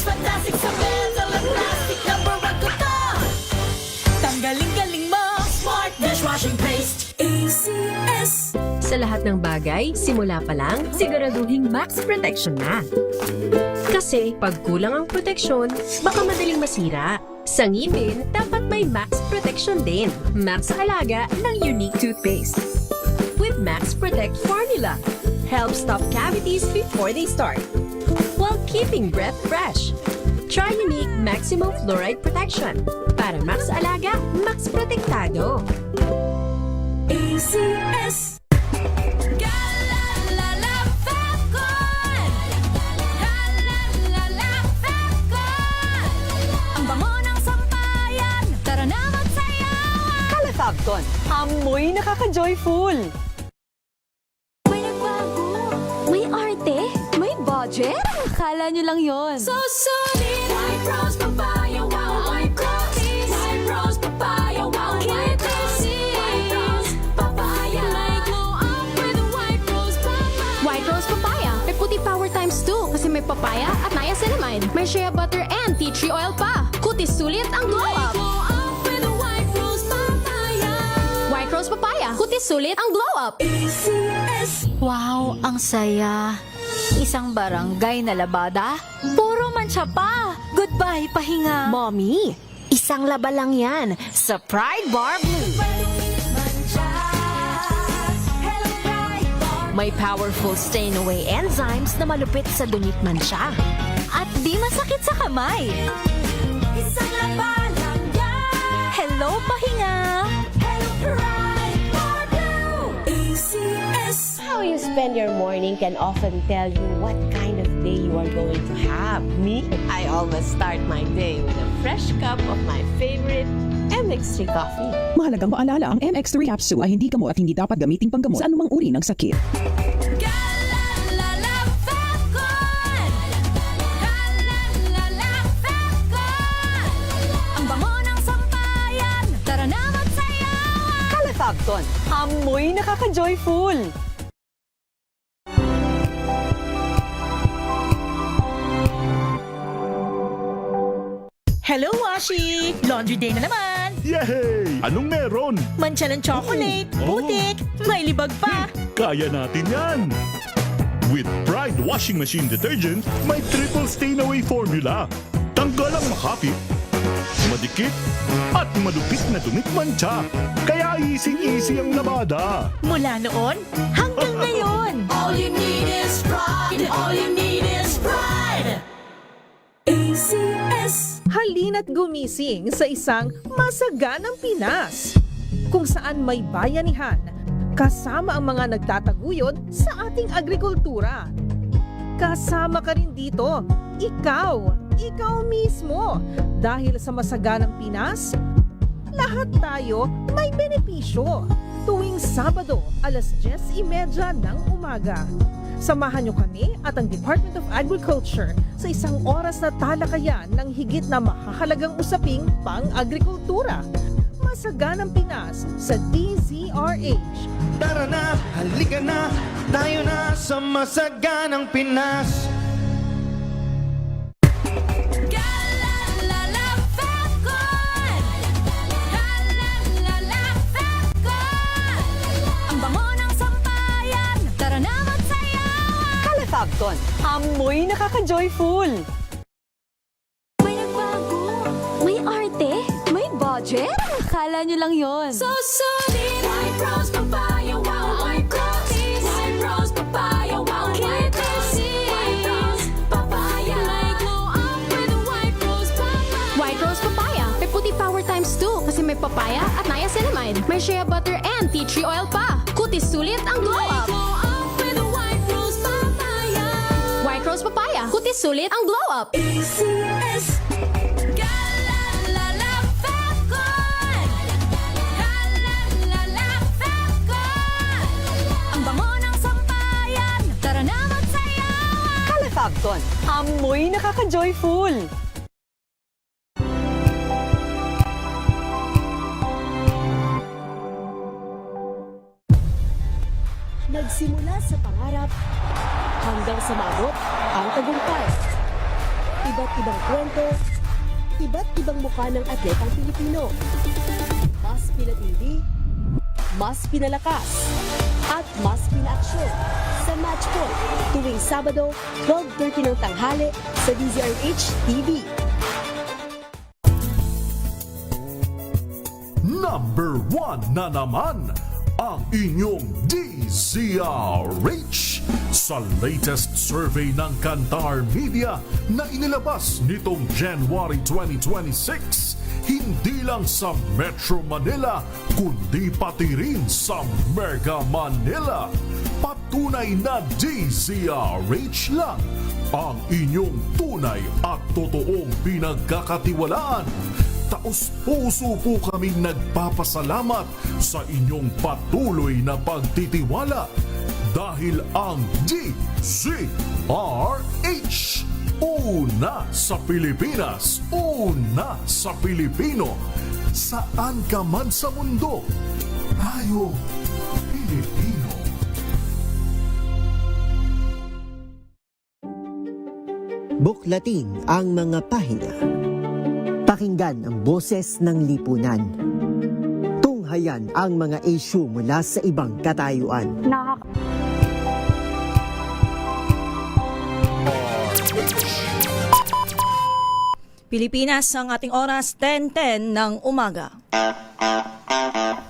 It's fantastic sa metal at plastic. Number one ko to. Tanggaling-galing mo. Smart dishwashing paste. ACS. Sa lahat ng bagay, simula pa lang, siguraduhing max protection na. Kasi pag kulang ang proteksyon, baka madaling masira. Sa ngipin, dapat may max protection din. Max sa alaga ng unique toothpaste. With Max Protect Formula, help stop cavities before they start, while keeping breath fresh. Try unique maximum fluoride protection. Para max alaga, max protektado. ACS. Calefagton, amoy nakaka-joyful. May nagbago, may arte, may budget. Akala nyo lang yon. So solid. White rose papaya, wow, white rose. White rose papaya, wow, white rose. White rose papaya. May glow up with a white rose papaya. White Rose Papaya. May puti power times 2 kasi may papaya at niacinamide. May shea butter and tea tree oil pa. Kutis sulit ang glow up. Glow up with a white rose papaya. White Rose Papaya. Kutis sulit ang glow up. ACS. Wow, ang saya. Isang barangay na labada, puro mancha pa. Goodbye, pahinga. Mommy, isang laba lang yan sa Pride Bar Blue. May powerful stain-away enzymes na malupit sa dunit mancha. At di masakit sa kamay. Isang laba lang yan. Hello, pahinga. Hello, Pride Bar Blue. ACS. How you spend your morning can often tell you what kind of day you are going to have. Me, I always start my day with a fresh cup of my favorite MX3 coffee. Mahalagang maalala, ang MX3 capsule ay hindi gamot at hindi dapat gamiting panggamot sa anumang uri ng sakit. Ang bango ng sampayan. Tara na magsayawan. Calefagton, amoy nakaka-joyful. Hello, Washi! Laundry day na naman! Yay! Anong meron? Mancha ng chocolate, putik, may libag pa! Kaya natin yan! With Pride Washing Machine Detergent, may triple stain-away formula. Tanggal ang makapit, madikit, at madupit na dumit mancha. Kaya easy-easy ang labada. Mula noon hanggang ngayon! All you need is pride. All you need is pride. ACS. Halina't gumising sa isang masaganang Pinas, kung saan may bayanihan, kasama ang mga nagtataguyod sa ating agrikultura. Kasama ka rin dito, ikaw mismo. Dahil sa masaganang Pinas, lahat tayo may benepisyo. Tuwing Sabado, alas 10:30 ng umaga. Samahan niyo kami at ang Department of Agriculture sa isang oras na talakayan ng higit na mahahalagang usaping pang-agrikultura. Masaganang Pinas sa DZRH. Tara na, halika na, tayo na sa masaganang Pinas. Ang bango ng sampayan. Tara na magsayawan. Calefagton, amoy nakaka-joyful. May nagbago, may arte, may budget. Akala nyo lang yon. So solid. White rose papaya, wow, white rose. White rose papaya, wow, white rose. White rose papaya. May glow up with a white rose papaya. White Rose Papaya. May puti power times 2 kasi may papaya at niacinamide. May shea butter and tea tree oil pa. Kutis sulit ang glow up. Glow up with a white rose papaya. White Rose Papaya. Kutis sulit ang glow up. ACS. Ang bango ng sampayan. Tara na magsayawan. Calefagton, amoy nakaka-joyful. Nagsimula sa pangarap hanggang sa maabot ang tagumpay. Iba't ibang kwento, iba't ibang mukha ng atletang Pilipino. Mas pinatindi, mas pinalakas, at mas pinaaksyon sa Match Point tuwing Sabado, 12:30 ng tanghali sa DZRH TV. Number 1 na naman ang inyong DZRH sa latest survey ng Kantar Media na inilabas nitong January 2026. Hindi lang sa Metro Manila, kundi pati rin sa Mega Manila. Patunay na DZRH lang ang inyong tunay at totoong pinagkakatiwalaan. Taos-puso po kaming nagpapasalamat sa inyong patuloy na pagtitiwala dahil ang DZRH, una sa Pilipinas, una sa Pilipino, saan ka man sa mundo, tayo Pilipino. Buklatin ang mga pahina. Pakinggan ang boses ng lipunan. Tunghayan ang mga issue mula sa ibang katayuan. Pilipinas, ang ating oras, 10:10 ng umaga.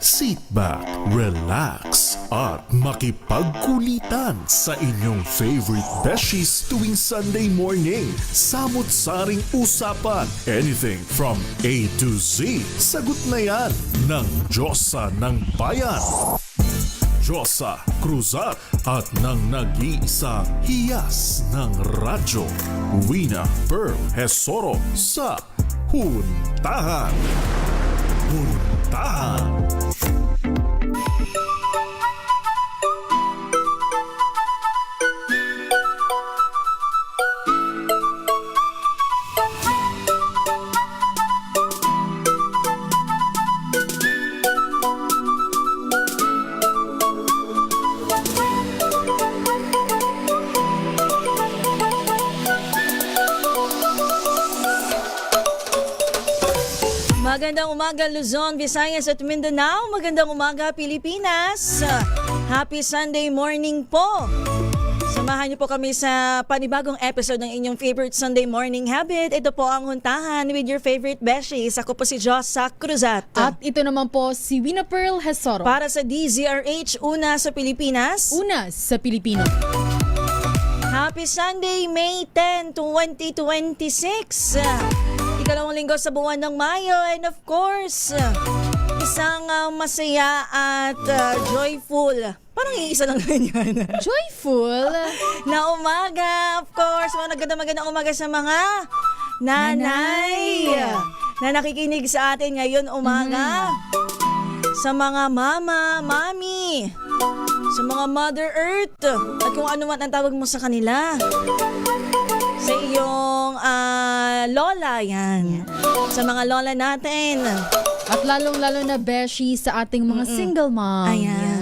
Sit back, relax, at makipagkulitan sa inyong favorite besties tuwing Sunday morning. Samot-saring usapan, anything from A to Z. Sagot na yan ng Diyosa ng Bayan, Diyosa Cruzat, at ng nag-iisa hiyas ng radyo, Wina Pearl Hesoro sa Huntahan. Huntahan. Magandang umaga Luzon, Visayas at Mindanao. Magandang umaga Pilipinas. Happy Sunday morning po. Samahan niyo po kami sa panibagong episode ng inyong favorite Sunday morning habit. Ito po ang Huntahan with your favorite besties. Ako po si Diyosa Cruzat. At ito naman po si Wina Pearl Hesoro. Para sa DZRH, una sa Pilipinas. Una sa Pilipino. Happy Sunday, May 10, 2026. Ikalawang linggo sa buwan ng Mayo, and of course, isang masaya at joyful, parang iisa lang ganyan. Joyful na umaga, of course. Magandang umaga sa mga nanay na nakikinig sa atin ngayon umaga. Sa mga mama, mami, sa mga Mother Earth, at kung ano man ang tawag mo sa kanila. Sa iyong lola, yan. Sa mga lola natin. At lalong-lalo na beshi sa ating mga single mom. Ayan.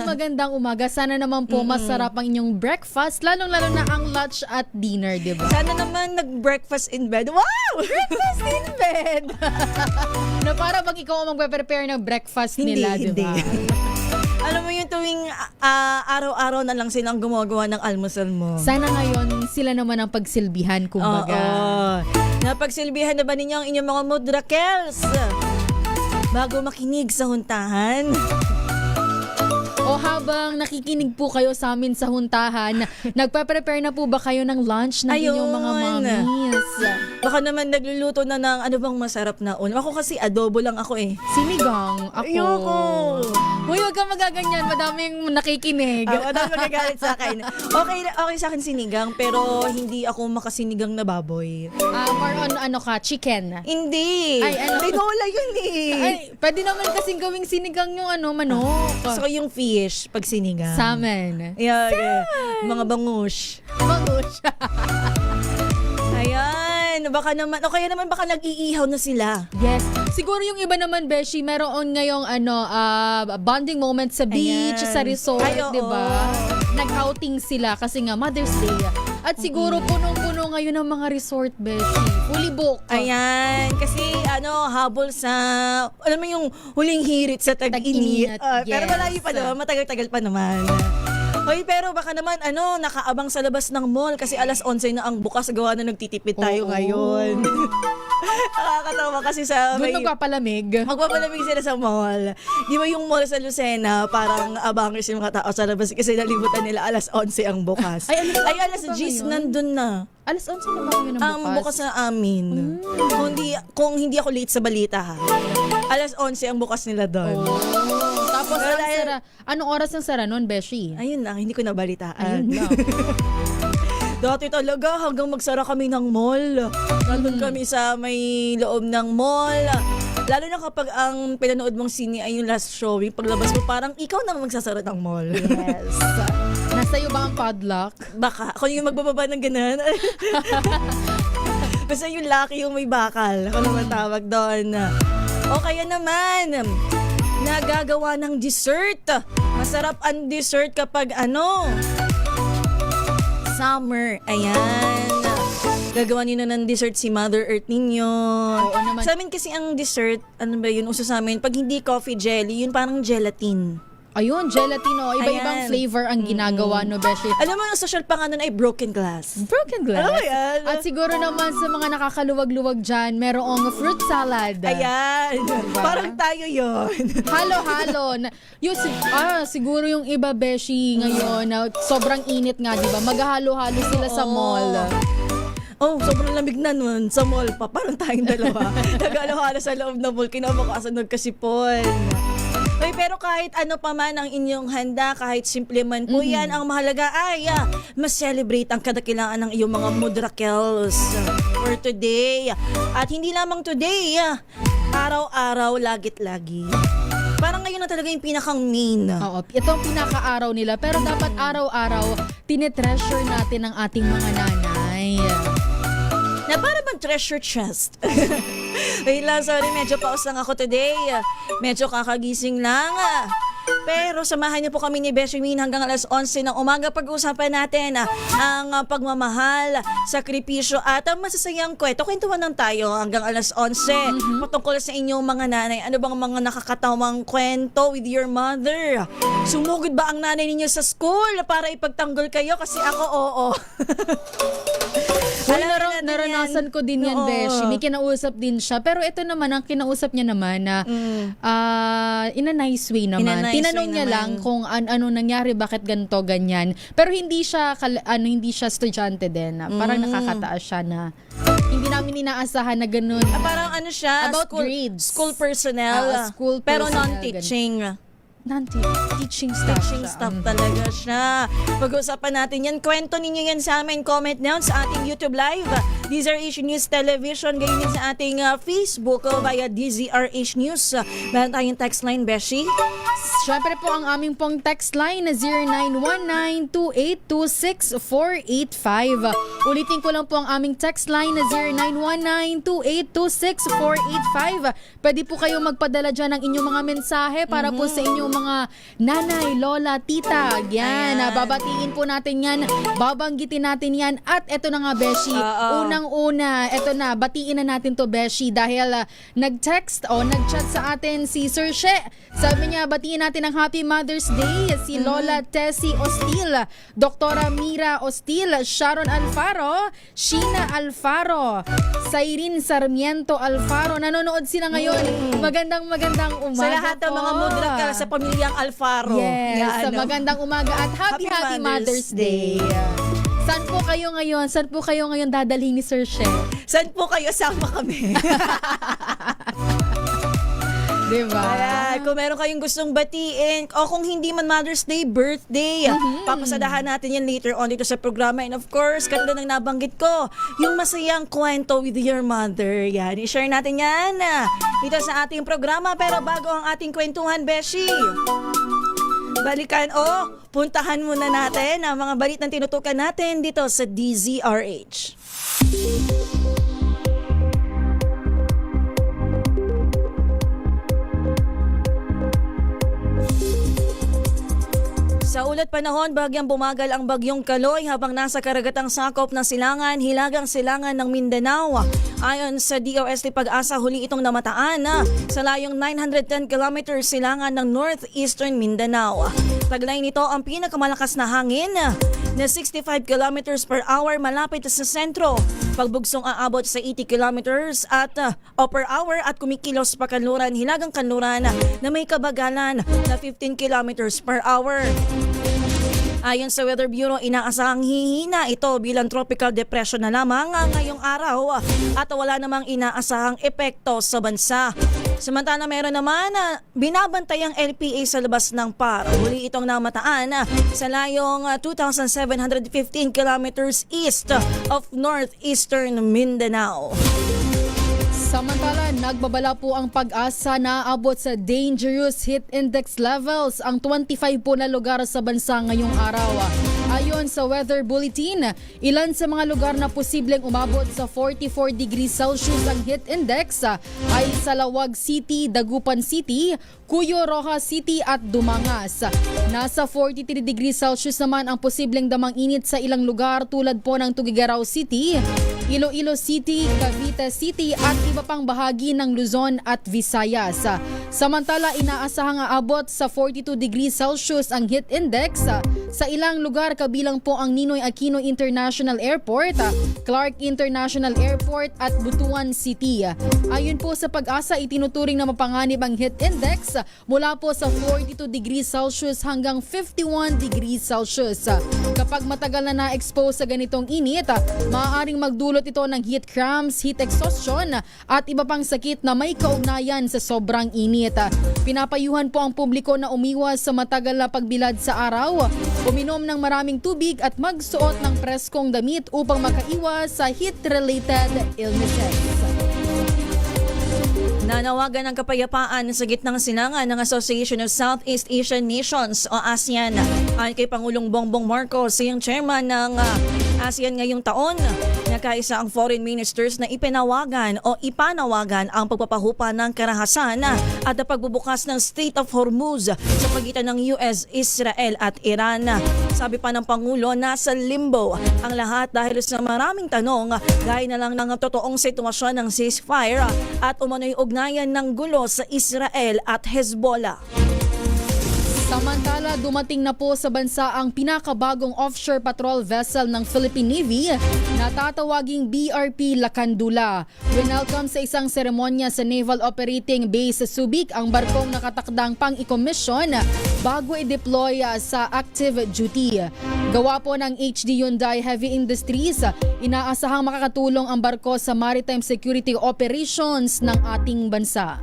Magandang umaga. Sana naman po masarap ang inyong breakfast, lalong-lalo na ang lunch at dinner, di ba? Sana naman nag-breakfast in bed. Wow! Breakfast in bed! Na para pag ikaw ang magpe-prepare ng breakfast nila, di ba? Alam mo yung tuwing araw-araw na lang silang gumagawa ng almusal mo. Sana ngayon sila naman ang pagsilbihan, kumbaga. Oo. Napagsilbihan na ba ninyo ang inyong mga mudrakels? Bago makinig sa Huntahan. O habang nakikinig po kayo sa amin sa Huntahan, nagpe-prepare na po ba kayo ng lunch ng inyong mga mommies? Baka naman nagluluto na ng ano bang masarap na ulam. Ako kasi adobo lang ako eh. Sinigang. Ako. Ayoko. Uy, huwag kang magaganyan. Madaming nakikinig. Madaming magagalit sa akin. Okay sa akin sinigang, pero hindi ako makasinigang na baboy. More on ano ka, chicken? Hindi. Ay, ano? Tinola yun eh. Ay, pwede naman kasing gawing sinigang yung manok. So yung fish, pag sinigang. Salmon. Yeah. Mga bangus. Bangus. Ayan. Baka naman, o kaya naman baka nag-iihaw na sila. Yes. Siguro yung iba naman, Beshi, meron ngayong bonding moment sa beach, Ayan. sa resort, Ay, oo. di ba? Nag-outing sila kasi nga Mother's Day. At siguro punong-puno ngayon ng mga resort, Beshi. Fully booked. Ayan, kasi habol sa, alam mo yung huling hirit sa tag-init. Tag-init, Pero yes. malayo pa naman, matagal-tagal pa naman. Hoy, pero baka naman, nakaabang sa labas ng mall kasi alas 11 na ang bukas, gawa na nagtitipid tayo Oo. ngayon. Nakakatawa kasi sa Doon magpapalamig. magpapalamig sila sa mall. Di ba yung mall sa Lucena, parang abangers yung mga tao sa labas kasi nalibutan nila alas 11 ang bukas. Ay, alas 10 nandun na. Alas 11 na ba yun ang Ang bukas na amin. Kung hindi ako late sa balita ha. Alas 11 ang bukas nila doon. Tapos, Pero anong oras ang sara nun, Beshi? Ayun lang, hindi ko nabalitaan. Ayun lang. Dati talaga hanggang magsara kami ng mall. Nandun kami sa may loob ng mall. Lalo na kapag ang pinanood mong sine ay yung last showing, paglabas mo parang ikaw na magsasara ng mall. Yes. Nasa iyo ba ang padlock? Baka. Ako yung magbababa ng ganun. Basta yung lucky yung may bakal. Ako naman tawag doon. O kaya naman, nagagawa ng dessert. Masarap ang dessert kapag summer. Ayan. Gagawa niyo na ng dessert si Mother Earth ninyo. Oo naman. Sa amin kasi ang dessert, ano ba yun, uso sa amin, pag hindi coffee jelly, yun parang gelatin. Ayun, gelatino. Iba-ibang Ayan. flavor ang ginagawa, no, Beshi? Alam mo, ang social pa nga nun ay broken glass. Broken glass. Oh, yan. At siguro naman sa mga nakakaluwag-luwag dyan, merong fruit salad. Ayan. Diba? Parang tayo yon. Halo-halo. Siguro yung iba, Beshi, ngayon, na sobrang init nga, di ba? Maghahalo-halo sila sa mall. Oh, sobrang lamig na nun. Sa mall pa. Parang tayong dalawa. Nag-halo-halo sa loob ng mall. Kinabukasan nagkasipon. Uy, pero kahit ano pa man ang inyong handa, kahit simple man po yan, ang mahalaga ay mas celebrate ang kadakilaan ng iyong mga mudrakels for today. At hindi lamang today, araw-araw, lagit-lagi. Parang ngayon na talaga yung pinakang main. Oo, ito ang pinaka-araw nila. Pero dapat araw-araw, tinetreasure natin ang ating mga nanay. Na para bang treasure chest. Wait lang, sorry, medyo pause lang ako today. Medyo kakagising lang. Pero samahan niyo po kami ni Beshi Min hanggang alas 11 ng umaga. Pag-uusapan natin ang pagmamahal, sakripisyo at ang masasayang kwento. Kwentuhan lang tayo hanggang alas 11. Patungkol sa inyong mga nanay. Ano bang mga nakakatawang kwento with your mother? Sumugod ba ang nanay ninyo sa school para ipagtanggol kayo? Kasi ako, oo. Uy, naranasan ko din yan, Oo. Beshi. May kinausap din siya. Pero ito naman, ang kinausap niya naman na in a nice way naman. In a nice Tinanong way niya naman. lang kung ano nangyari, bakit ganito, ganyan. Pero hindi siya estudyante din. Parang nakakataas siya na hindi namin inaasahan na ganun. Parang ano siya? About school, grades. School personnel. School pero personnel, non-teaching. Non-teaching staff Teaching siya. staff talaga siya. Pag-usapan natin yan. Kwento ninyo yan sa amin. Comment down sa ating YouTube Live. DZRH News Television. Ganyan din sa ating Facebook via DZRH News. Meron tayong text line, Beshi. Siyempre po ang aming pong text line na 0919-2826-485. Ulitin ko lang po ang aming text line na 0919-2826-485. Pwede po kayo magpadala dyan ng inyong mga mensahe para po sa inyong mga nanay, lola, tita. Yan, Ayan. babatiin po natin yan, babanggitin natin yan. At eto na nga, Beshi, unang-una, eto na, batiin na natin to, Beshi, dahil nag-text o nag-chat sa atin si Sir She. Sabi niya, batiin natin ang Happy Mother's Day si Lola Tessie Ostil, Doktora Mira Ostil, Sharon Alfaro, Sheena Alfaro, Sairin Sarmiento Alfaro. Nanonood sila ngayon. Magandang umaga Sa lahat ng po. mga mudrakal sa pamilyang Alfaro. Yes, Yan, sa magandang umaga at happy Mother's Day. Saan po kayo ngayon? Saan po kayo ngayon dadalhin ni Sir She? Saan po kayo? Sama kami. Diba? Alright, kung meron kayong gustong batiin o kung hindi man Mother's Day, birthday, papasadahan natin yan later on dito sa programa. And of course, katulad ng nabanggit ko, yung masayang kwento with your mother. Yan, i-share natin yan dito sa ating programa. Pero bago ang ating kwentuhan, Beshi, balikan puntahan muna natin ang mga balitang tinutukan natin dito sa DZRH. Sa ulat panahon, bagyang bumagal ang bagyong Kaloy habang nasa karagatang sakop ng silangan, hilagang silangan ng Mindanao. Ayon sa DOST Pag-asa, huli itong namataan sa layong 910 kilometers silangan ng northeastern Mindanao. Taglay nito ang pinakamalakas na hangin na 65 kilometers per hour malapit sa sentro. Pagbugsong aabot sa 80 kilometers per hour at kumikilos pa kanluran, hilagang kanluran na may kabagalan na 15 kilometers per hour. Ayon sa Weather Bureau, inaasahang hihina ito bilang tropical depression na lamang ngayong araw at wala namang inaasahang epekto sa bansa. Samantala meron naman binabantayang LPA sa labas ng PAR. Huli itong namataan sa layong 2,715 kilometers east of northeastern Mindanao. Samantala, nagbabala po ang Pag-asa na aabot sa dangerous heat index levels ang 25 po na lugar sa bansa ngayong araw. Ayon sa Weather Bulletin, ilan sa mga lugar na posibleng umabot sa 44 degrees Celsius ang heat index ay Salawag City, Dagupan City, Cuyo, Rojas City at Dumangas. Nasa 43 degrees Celsius naman ang posibleng damang init sa ilang lugar tulad po ng Tugigaraw City, Iloilo City, Cavite City at iba pang bahagi ng Luzon at Visayas. Samantala, inaasahang aabot sa 42 degrees Celsius ang heat index sa ilang lugar kabilang po ang Ninoy Aquino International Airport, Clark International Airport at Butuan City. Ayon po sa Pag-asa, itinuturing na mapanganib ang heat index mula po sa 42 degrees Celsius hanggang 51 degrees Celsius. Kapag matagal na na-expose sa ganitong init, maaaring magdulot ito ng heat cramps, heat exhaustion at iba pang sakit na may kaugnayan sa sobrang init. Pinapayuhan po ang publiko na umiwas sa matagal na pagbilad sa araw, uminom ng maraming tubig at magsuot ng preskong damit upang makaiwas sa heat-related illnesses. Nanawagan ng kapayapaan sa gitnang silangan ng Association of Southeast Asian Nations o ASEAN. Ayon kay Pangulong Bongbong Marcos, siyang chairman ng ASEAN ngayong taon, nakaisa ang foreign ministers na ipanawagan ang pagpapahupa ng karahasan at ang pagbubukas ng Strait of Hormuz sa pagitan ng US, Israel at Iran. Sabi pa ng Pangulo, nasa limbo ang lahat dahil sa maraming tanong gaya na lang ng totoong sitwasyon ng ceasefire at umano'y ugnayan ng gulo sa Israel at Hezbollah. Samantala, dumating na po sa bansa ang pinakabagong offshore patrol vessel ng Philippine Navy na tatawaging BRP Lacandula. Winelcome sa isang seremonya sa Naval Operating Base sa Subic ang barkong nakatakdang pang-i-commission bago i-deploy sa active duty. Gawa po ng HD Hyundai Heavy Industries, inaasahang makakatulong ang barko sa maritime security operations ng ating bansa.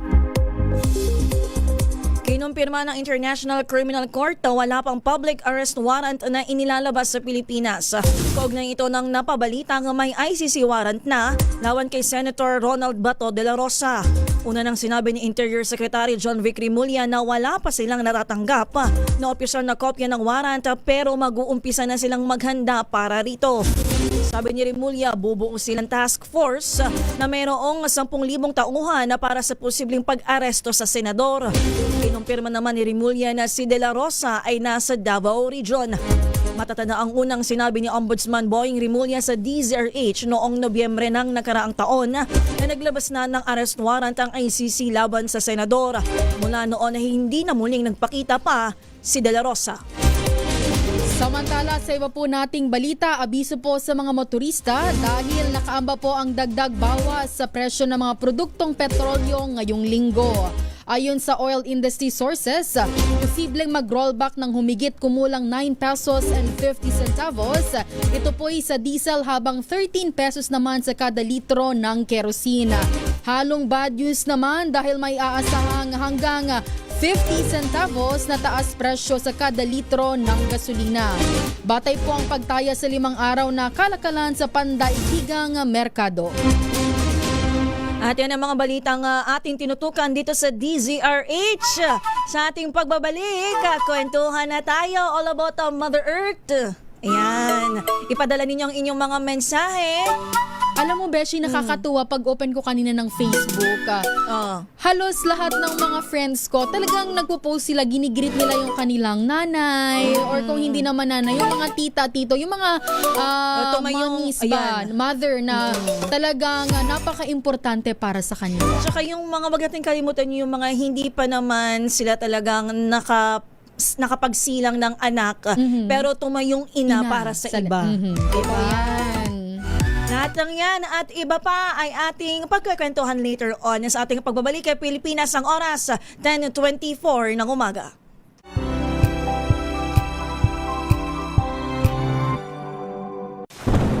Kinumpirma ng International Criminal Court na wala pang public arrest warrant na inilalabas sa Pilipinas. Kaugnay ito ng napabalita ng may ICC warrant na lawan kay Senator Ronald Bato de la Rosa. Una nang sinabi ni Interior Secretary John Vic Rimulya na wala pa silang natatanggap na opisyal na kopya ng warrant pero mag-uumpisa na silang maghanda para rito. Sabi ni Rimulya, bubuo silang task force na mayroong 10,000 tauhan na para sa posibleng pag-aresto sa senador. Kinumpirma naman ni Rimulya na si De La Rosa ay nasa Davao Region. Matatanda ang unang sinabi ni Ombudsman Boying Rimulya sa DZRH noong Nobyembre ng nakaraang taon na naglabas na ng arrest warrant ang ICC laban sa senador. Mula noon ay hindi na muling nagpakita pa si De La Rosa. Samantala, sa iba po nating balita, abiso po sa mga motorista dahil nakaamba po ang dagdag bawas sa presyo ng mga produktong petrolyo ngayong linggo. Ayon sa oil industry sources, posibleng mag-rollback ng humigit kumulang 9 pesos and 50 centavos. Ito po ay sa diesel habang 13 pesos naman sa kada litro ng kerosina. Halong bad news naman dahil may aasahang hanggang 50 centavos na taas presyo sa kada litro ng gasolina. Batay po ang pagtaya sa 5 araw na kalakalan sa pandaigdigang merkado. At yan ang mga balitang ating tinutukan dito sa DZRH. Sa ating pagbabalik, kwentuhan na tayo all about Mother Earth. Ayan, ipadala ninyo ang inyong mga mensahe Alam mo, Beshi, nakakatuwa pag open ko kanina ng Facebook. Halos lahat ng mga friends ko, talagang nagpo-post sila, ginigreet nila yung kanilang nanay, or kung hindi naman nanay, yung mga tita, tito, yung mga mommies ba, mother na talagang napaka-importante para sa kanila. Tsaka yung mga wag natin kalimutan yung mga hindi pa naman sila talagang nakapagsilang ng anak, pero tumayong ina para sa iba. Diba? Lahat ng yan at iba pa ay ating pagkakwentuhan later on sa ating pagbabalik kay Pilipinas ang oras 10:24 ng umaga.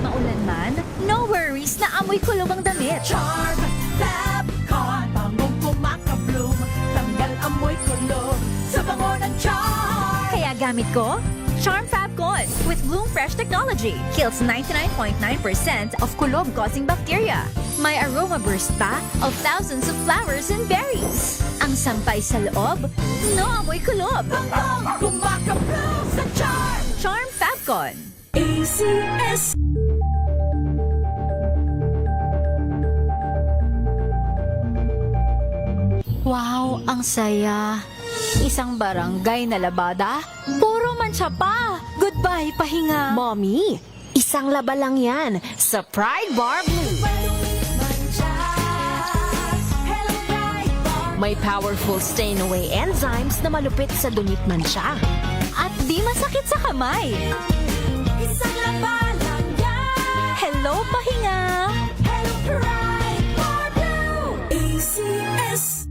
Maulan man, no worries na amoy kulog ang damit. Charm Fabcon, bangong kumakabloom, tanggal amoy kulog sa bango ng Charm. Kaya gamit ko, Charm Fabcon with Bloom Fresh technology. Kills 99.9% of kulog-causing bacteria. May aroma burst pa of thousands of flowers and berries. Ang sampay sa loob, no amoy kulob. Bangong kumakabloom sa Charm. Charm Fabcon. ACS. Wow, ang saya. Isang barangay na labada, puro mancha pa. Goodbye, pahinga. Mommy, isang laba lang yan sa Pride Bar Blue. May powerful stain-away enzymes na malupit sa dunit mancha. At di masakit sa kamay. Isang laba lang yan. Hello, pahinga. Hello, Pride Bar Blue. ACS.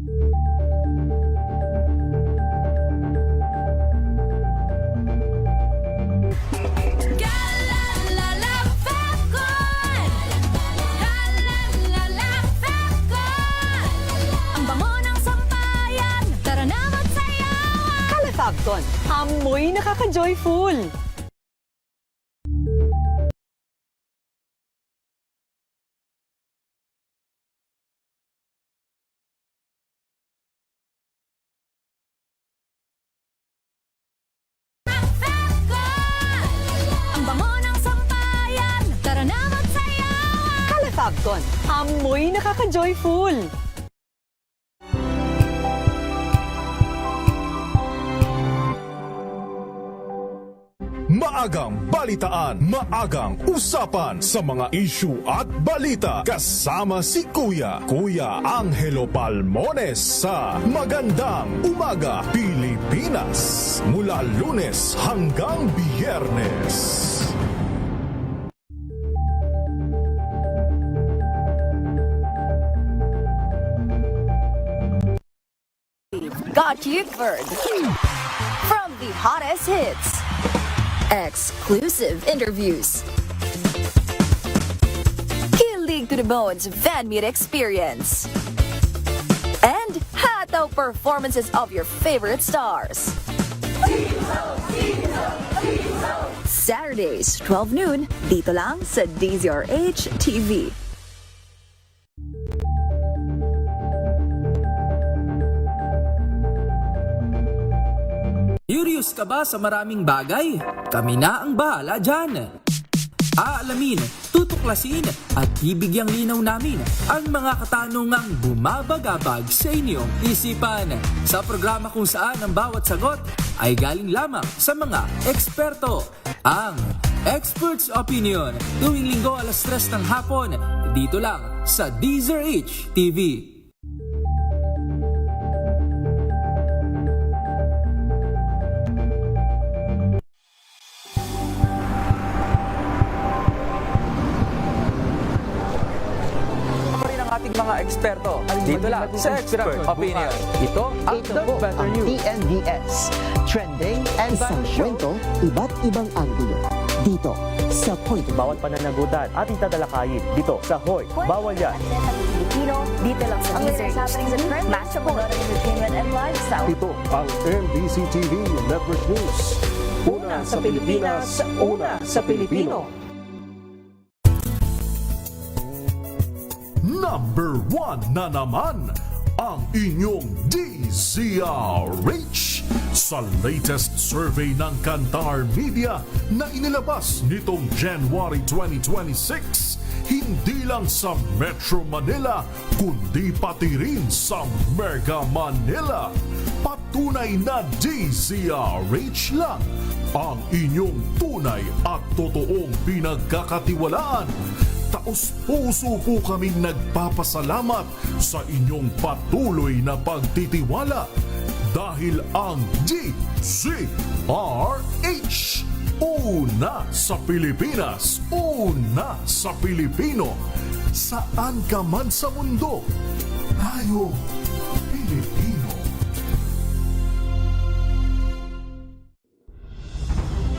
Galalala Fabcon. Galalala Fabcon. Ang bango ng sampayan. Tara na magsayawan. Calefabcon, amoy nakaka-joyful. Ang bango ng sampayan. Tara na magsayawan. Calefabcon, amoy nakaka-joyful. Maagang balitaan, maagang usapan sa mga issue at balita. Kasama si Kuya Angelo Palmones sa Magandang Umaga Pilipinas. Mula Lunes hanggang Biyernes. Got you covered. From the hottest hits, exclusive interviews, kilig to the bones fan meet experience, and hataw performances of your favorite stars. Saturdays, 12 noon, dito lang sa DZRH TV. Curious ka ba sa maraming bagay? Kami na ang bahala dyan. Aalamin, tutuklasin at bibigyang linaw namin ang mga katanungang bumabagabag sa inyong isipan. Sa programa kung saan ang bawat sagot ay galing lamang sa mga eksperto. Ang Expert's Opinion, tuwing linggo 3:00 ng hapon, dito lang sa DZRH TV. ating mga eksperto dito lang sa Expert Opinion. Ito ang The Better News. TNVS. Trending and Isang kwento, iba't ibang anggulo. Dito sa Point. Bawat pananagutan ating tatalakayin dito sa Hoy. Bawal yan. Pilipino, dito lang sa DZRH TV, match up entertainment and lifestyle. Ito ang MBC TV Network News. Una sa Pilipinas, una sa Pilipino. Number 1 na naman ang inyong DZRH sa latest survey ng Kantar Media na inilabas nitong January 2026. Hindi lang lang sa Metro Manila, kundi pati rin sa Mega Manila. Patunay na DZRH lang ang inyong tunay at totoong pinagkakatiwalaan. Taos-puso po kaming nagpapasalamat sa inyong patuloy na pagtitiwala dahil ang DZRH, una sa Pilipinas, una sa Pilipino. Saan ka man sa mundo, tayo Pilipino.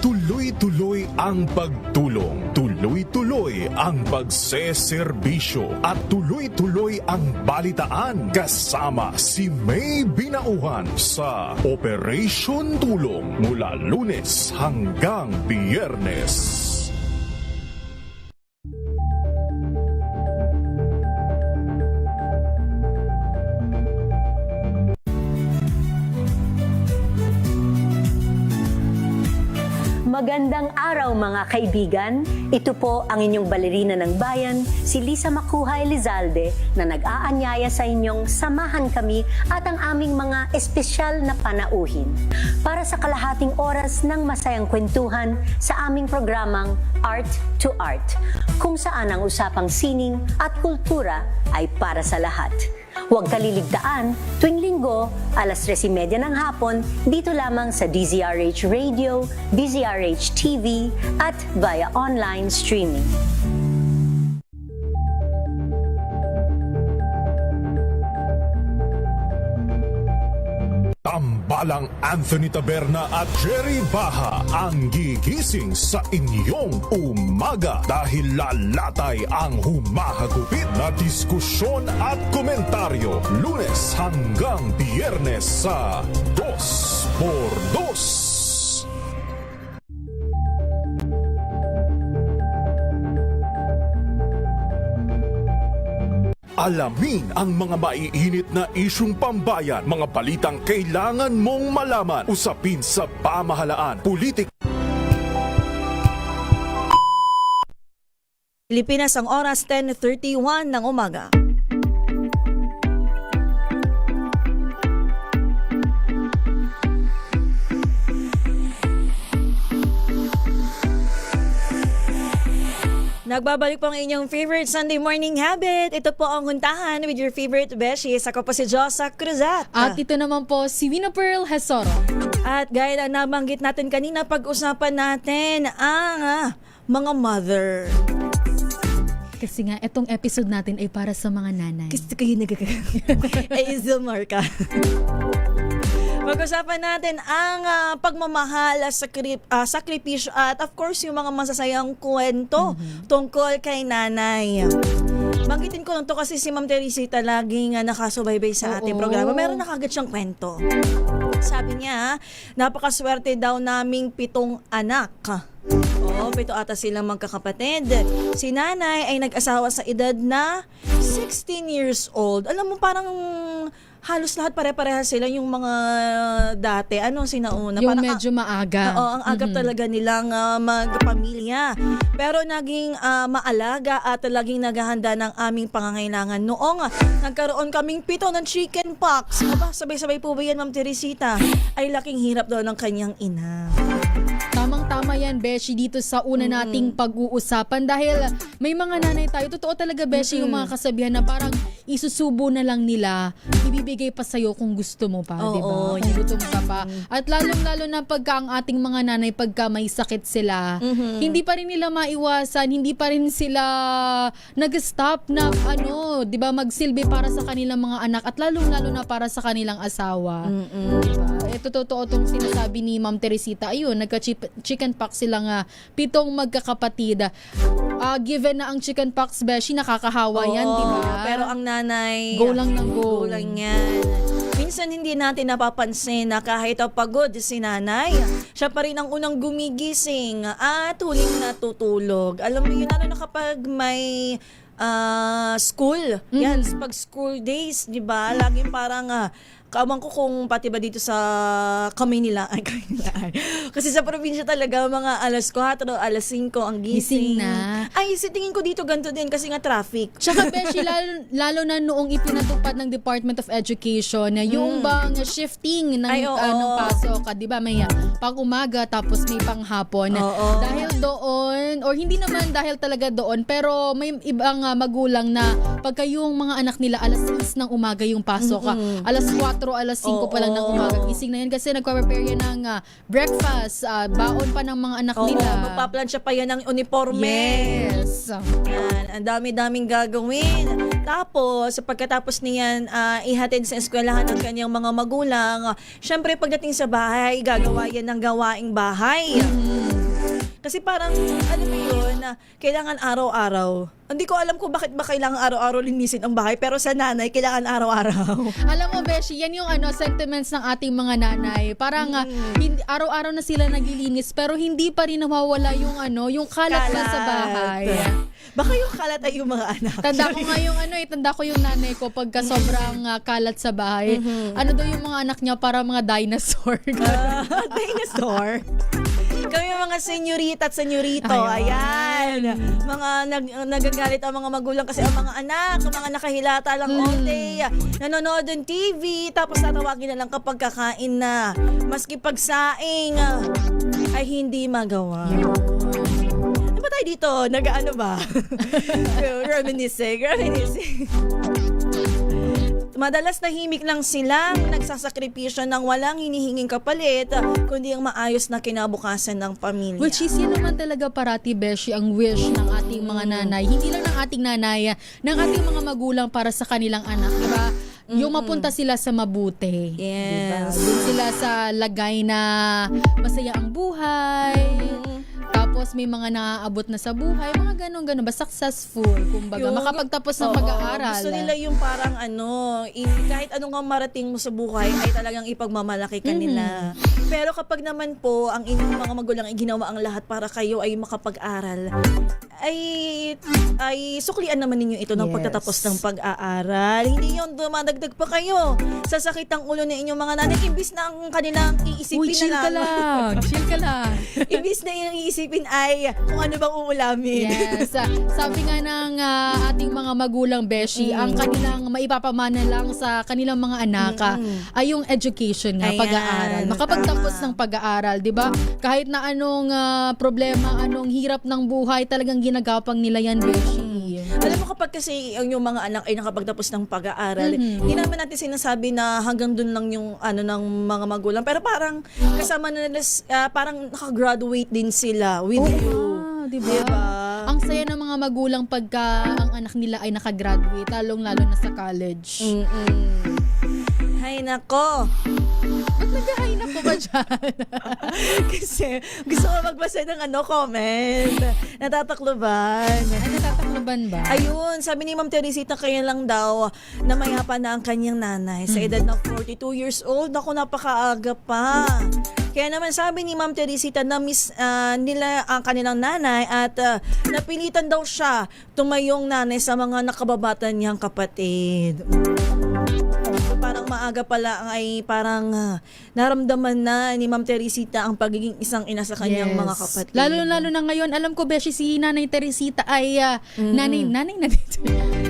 Tuloy-tuloy ang pagtulong, tuloy-tuloy ang pagseserbisyo at tuloy-tuloy ang balitaan kasama si May Binauhan sa Operation Tulong mula Lunes hanggang Biyernes. Magandang araw mga kaibigan. Ito po ang inyong balerina ng bayan, si Lisa Macuja Elizalde, na nag-aanyaya sa inyong samahan kami at ang aming mga espesyal na panauhin para sa kalahating oras ng masayang kwentuhan sa aming programang Art to Art, kung saan ang usapang sining at kultura ay para sa lahat. Huwag kaliligtaan, tuwing linggo, alas 3:30 ng hapon, dito lamang sa DZRH Radio, DZRH TV, at via online streaming. Tambalang Anthony Taberna at Jerry Baha ang gigising sa inyong umaga dahil lalatay ang humahagupit na diskusyon at komentaryo Lunes hanggang Biyernes sa 2x2. Alamin ang mga maiinit na isyung pambayan, mga balitang kailangan mong malaman, usapin sa pamahalaan, politik. Pilipinas, ang oras 10:31 ng umaga. Nagbabalik po ang inyong favorite Sunday morning habit. Ito po ang Huntahan with your favorite beshies. Ako po si Josa Cruzat. At ito naman po si Wina Pearl Hesoro. At gaya na nabanggit natin kanina, pag-usapan natin ang mga mother. Kasi nga, itong episode natin ay para sa mga nanay. Gusto kayo ay Zilmar ka. Pag-usapan natin ang pagmamahal, sakripisyo at of course yung mga masasayang kwento tungkol kay nanay. Banggitin ko lang to kasi si Ma'am Teresita laging nakasubaybay sa ating programa. Meron na kagad siyang kwento. Sabi niya, napakaswerte daw naming 7 anak. 7 ata silang magkakapatid. Si nanay ay nag-asawa sa edad na 16 years old. Alam mo, parang halos lahat pare-parehas sila yung mga dati. Ano sinauna? Yung parang, medyo maaga. Oo, ang agap talaga nilang magpamilya. Pero naging maalaga at laging naghahanda ng aming pangangailangan. Noong nagkaroon kaming 7 ng chicken pox. Aba, sabay-sabay po ba yan, Ma'am Teresita? Ay laking hirap daw ng kanyang ina. Tamang-tama yan, Beshi, dito sa una nating pag-uusapan dahil may mga nanay tayo. Totoo talaga, Beshi, yung mga kasabihan na parang isusubo na lang nila, ibibigay pa sa'yo kung gusto mo pa, di ba? Kung gusto mo pa. At lalong-lalo na pagka ang ating mga nanay, pagka may sakit sila, hindi pa rin nila maiwasan, hindi pa rin sila nag-stop na, di ba, magsilbi para sa kanilang mga anak at lalong-lalo na para sa kanilang asawa. Diba? Ito totoo itong sinasabi ni Ma'am Teresita. Ayun, nagka-chicken pox silang 7 magkakapatid. Given na ang chicken pox, Beshi, nakakahawa yan, di ba? Pero ang nanay, go lang ng go. Go lang yan. Minsan hindi natin napapansin na kahit pagod si nanay, siya pa rin ang unang gumigising at huling natutulog. Alam mo yun, lalo na kapag may school. Yan, pag school days, di ba? Laging parang Kaamang ko kung pati ba dito sa Kamaynilaan. Kasi sa probinsya talaga, mga alas 4, alas 5 ang gising. Gising na. Ay, tingin ko dito ganito din kasi nga traffic. Tsaka Beshi, lalo na noong ipinatupad ng Department of Education na yung bang shifting ng, ng pasok, di ba? May pang umaga tapos may pang hapon. Dahil doon, or hindi naman dahil talaga doon, pero may ibang magulang na pagka yung mga anak nila alas 6 ng umaga yung pasok, alas 4, alas 5 pa lang ng umaga, gising na yan kasi nagpa-prepare yan ng breakfast, baon pa ng mga anak nila. Magpaplansya pa yan ng uniforme. Yes. Yan, ang dami-daming gagawin. Tapos, pagkatapos niyan, ihatid sa eskwelahan ng kanyang mga magulang. Syempre, pagdating sa bahay, gagawa yan ng gawaing bahay. Kasi parang, ano mo yun, kailangan araw-araw. Hindi ko alam kung bakit ba kailangan araw-araw linisin ang bahay, pero sa nanay, kailangan araw-araw. Alam mo, Beshi, yan yung sentiments ng ating mga nanay. Parang araw-araw na sila naglilinis, pero hindi pa rin nawawala yung yung kalat na sa bahay. Baka yung kalat ay yung mga anak. Tanda ko yung nanay ko pagka sobrang kalat sa bahay. Ano daw yung mga anak niya, para mga dinosaur. Dinosaur? Kami mga senyorita at senyorito, ayan. Mga nagagalit ang mga magulang kasi ang mga anak, mga nakahilata lang all day, nanonood ng TV, tapos tatawagin na lang kapag kakain na. Maski pagsaing ay hindi magawa. Ano ba tayo dito? Nag-ano ba? Reminiscing. Madalas nahimik lang sila, nagsasakripisyo ng walang hinihinging kapalit, kundi ang maayos na kinabukasan ng pamilya. Which is yun naman talaga parati, Beshi, ang wish ng ating mga nanay. Hindi lang ng ating nanay, ng ating mga magulang para sa kanilang anak, diba? Yung mapunta sila sa mabuti. Yes. Diba? Doon sila sa lagay na masaya ang buhay. Tapos may mga naaabot na sa buhay, mga ganun-ganun ba, successful, kumbaga, makapagtapos ng pag-aaral. Gusto nila yung parang kahit anong marating mo sa buhay ay talagang ipagmamalaki ka nila. Pero kapag naman po ang inyong mga magulang ay ginawa ang lahat para kayo ay makapag-aral, ay suklian naman ninyo ito ng pagtatapos ng pag-aaral. Hindi yun dumadagdag pa kayo sa sakit ng ulo ng inyong mga nanay, imbis na ang kanilang iisipin chill ka lang. Imbis na yung iisipin ay kung ano bang uulamin. Yes. Sabi nga ng ating mga magulang, Beshi, ang kanilang maipapamana lang sa kanilang mga anak ay yung education nga, pag-aaral. Makapagtapos ng pag-aaral, di ba? Kahit na anong problema, anong hirap ng buhay, talagang ginagapang nila yan, Beshi. Alam mo, kapag kasi yung mga anak ay nakapagtapos ng pag-aaral, hindi naman natin sinasabi na hanggang dun lang yung ng mga magulang. Pero parang kasama na nila, parang nakagraduate din sila with you. Diba? Ang saya ng mga magulang pagka ang anak nila ay nakagraduate, lalong-lalo na sa college. Hay nako. Ba't nag-hay nako ba dyan? Kasi gusto ko magbasa ng comment. Natatakloban. Ay, natatakloban ba? Ayun, sabi ni Ma'am Teresita, kaya lang daw na mayapa na ang kanyang nanay sa edad na 42 years old. Naku, napakaaga pa. Kaya naman sabi ni Ma'am Teresita na miss nila ang kanilang nanay at napilitan daw siya tumayong nanay sa mga nakababatan niyang kapatid. Parang maaga pala ay parang naramdaman na ni Ma'am Teresita ang pagiging isang ina sa kanyang mga kapatid. Lalo na ngayon, alam ko, Beshi, si Nanay Teresita ay nanay na dito.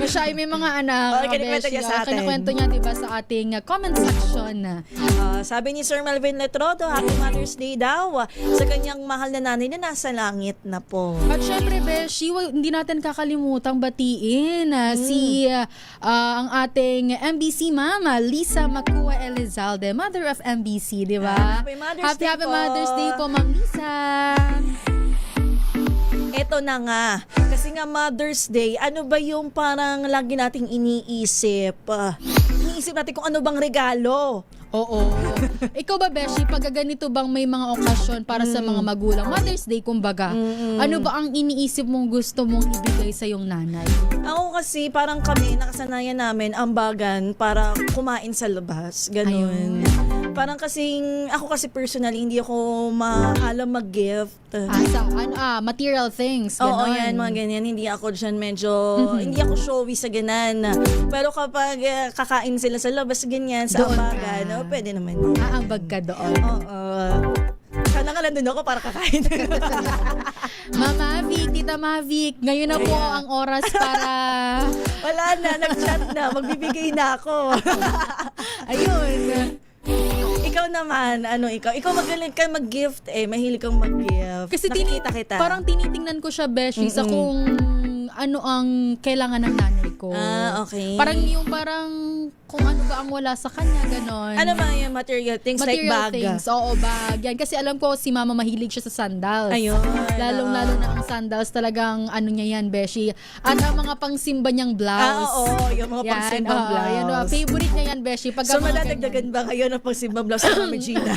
Siya ay may mga anak. Kinikwento niya sa atin. Kinikwento niya, diba, sa ating comment section. Sabi ni Sir Melvin Letrodo, Happy Mother's Day daw sa kanyang mahal na nanay na nasa langit na po. At syempre, Beshi, hindi natin kakalimutang batiin si ang ating MBC Mama, Lisa Makua Elizalde, mother of MBC, di ba? Happy Mother's Day Happy po. Mother's Day po, Ma'am Lisa. Eto na nga, kasi nga Mother's Day, ano ba yung parang lagi nating iniisip? Iniisip natin kung ano bang regalo. Oo. Ikaw ba, Beshi, pag ganito bang may mga okasyon para sa mga magulang, Mother's Day kumbaga, ano ba ang iniisip mong gusto mong ibigay sa iyong nanay? Ako kasi parang kami, nakasanayan namin ambagan para kumain sa labas. Ganun. Parang kasing, ako kasi personally, hindi ako maalam mag-gift. Material things, Oo, ganon. yan, mga ganyan. Hindi ako dyan medyo, hindi ako showy sa ganan. Pero kapag kakain sila sa labas, ganyan, sa Doon ambagan, ka. pwede naman. Aambag ka doon. Oo. Sana nga nandun ako para kakain. Mama Vic, Tita Mavic, ngayon na po ang oras para... Wala na, nag-chat na. Magbibigay na ako. Ayun. Ikaw naman, ikaw magaling ka mag-gift mahilig kang mag-gift. Kasi nakikita kita. parang tinitingnan ko siya, Beshi, sa kung ano ang kailangan ng nanay ko. Okay. Parang kung ano ba ang wala sa kanya, ganon. Ano ba yung material things like bag? Things, oo, bag. Yan. Kasi alam ko, si mama mahilig siya sa sandals. Ayun. Lalong-lalo na ang sandals talagang ano niya yan, Beshi. At ang mga pangsimba niyang blouse. Oo, yung mga pangsimbang blouse. Yan, favorite niya yan, Beshi. So, madadagdagan ba ngayon ang pangsimbang blouse ng Mama Gina?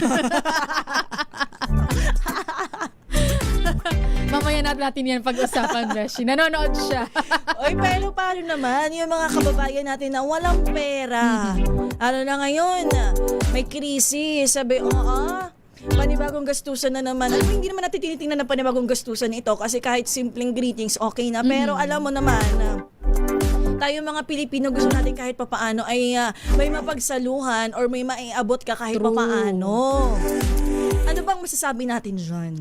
Mamaya natin yan pag-usapan, Beshi. Nanonood siya. Oy, pero paano naman yung mga kababayan natin na walang pera? Ano na ngayon? May krisis. Sabi, panibagong gastusan na naman. Alam mo, hindi naman natin tinitingnan ng panibagong gastusan ito kasi kahit simpleng greetings, okay na. Pero alam mo naman, tayo mga Pilipino gusto natin kahit papaano ay may mapagsaluhan or may maiabot ka kahit papaano. Ano bang masasabi natin dyan?